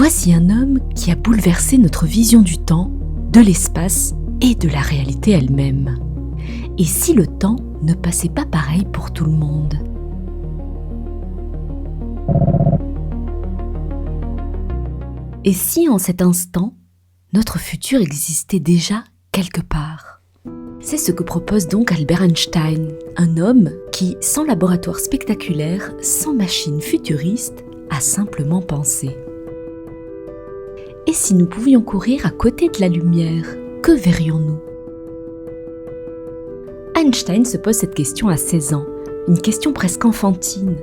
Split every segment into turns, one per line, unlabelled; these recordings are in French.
Voici un homme qui a bouleversé notre vision du temps, de l'espace et de la réalité elle-même. Et si le temps ne passait pas pareil pour tout le monde ? Et si en cet instant, notre futur existait déjà quelque part ? C'est ce que propose donc Albert Einstein, un homme qui, sans laboratoire spectaculaire, sans machine futuriste, a simplement pensé. Et si nous pouvions courir à côté de la lumière, que verrions-nous ? Einstein se pose cette question à 16 ans, une question presque enfantine.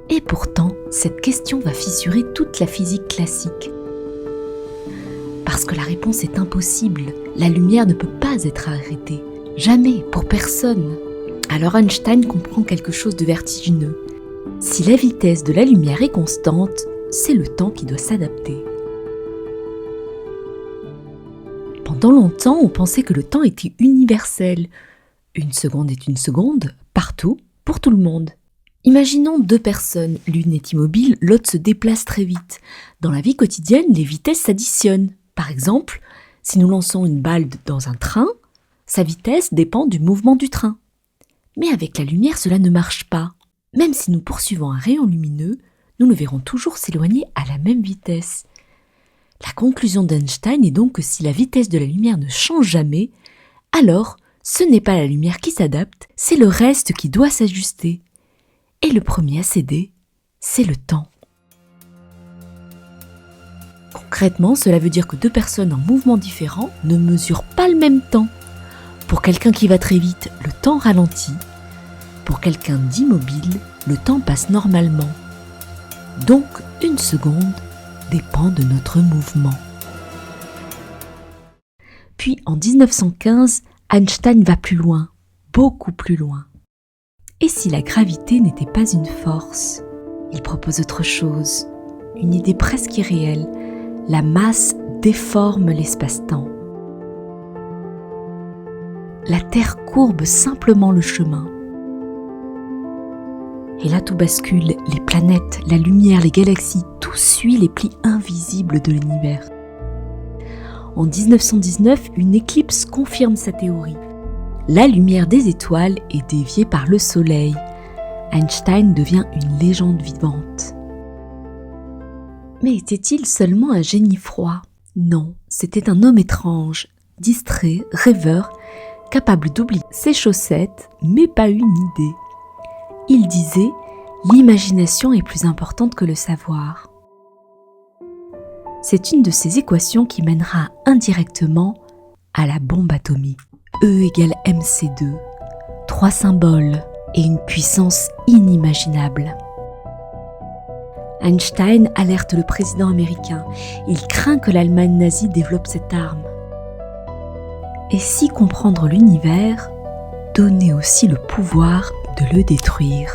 Et pourtant, cette question va fissurer toute la physique classique. Parce que la réponse est impossible, la lumière ne peut pas être arrêtée. Jamais, pour personne. Alors Einstein comprend quelque chose de vertigineux. Si la vitesse de la lumière est constante, c'est le temps qui doit s'adapter. Pendant longtemps, on pensait que le temps était universel. Une seconde est une seconde, partout, pour tout le monde. Imaginons deux personnes, l'une est immobile, l'autre se déplace très vite. Dans la vie quotidienne, les vitesses s'additionnent. Par exemple, si nous lançons une balle dans un train, sa vitesse dépend du mouvement du train. Mais avec la lumière, cela ne marche pas. Même si nous poursuivons un rayon lumineux, nous le verrons toujours s'éloigner à la même vitesse. La conclusion d'Einstein est donc que si la vitesse de la lumière ne change jamais, alors ce n'est pas la lumière qui s'adapte, c'est le reste qui doit s'ajuster. Et le premier à céder, c'est le temps. Concrètement, cela veut dire que deux personnes en mouvement différent ne mesurent pas le même temps. Pour quelqu'un qui va très vite, le temps ralentit. Pour quelqu'un d'immobile, le temps passe normalement. Donc, une seconde dépend de notre mouvement. Puis, en 1915, Einstein va plus loin, beaucoup plus loin. Et si la gravité n'était pas une force ? Il propose autre chose, une idée presque irréelle. La masse déforme l'espace-temps. La Terre courbe simplement le chemin. Et là tout bascule, les planètes, la lumière, les galaxies, tout suit les plis invisibles de l'univers. En 1919, une éclipse confirme sa théorie. La lumière des étoiles est déviée par le Soleil. Einstein devient une légende vivante. Mais était-il seulement un génie froid ? Non, c'était un homme étrange, distrait, rêveur, capable d'oublier ses chaussettes, mais pas une idée. Il disait « L'imagination est plus importante que le savoir ». C'est une de ces équations qui mènera indirectement à la bombe atomique. E égale mc2, 3 symboles et une puissance inimaginable. Einstein alerte le président américain. Il craint que l'Allemagne nazie développe cette arme. Et si comprendre l'univers donnait aussi le pouvoir de le détruire ?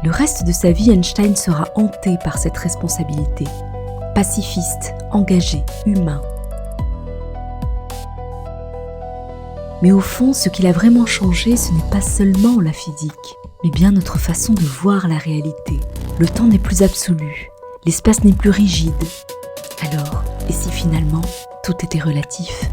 Le reste de sa vie, Einstein sera hanté par cette responsabilité. Pacifiste, engagé, humain. Mais au fond, ce qu'il a vraiment changé, ce n'est pas seulement la physique, mais bien notre façon de voir la réalité. Le temps n'est plus absolu, l'espace n'est plus rigide. Alors, et si finalement, tout était relatif ?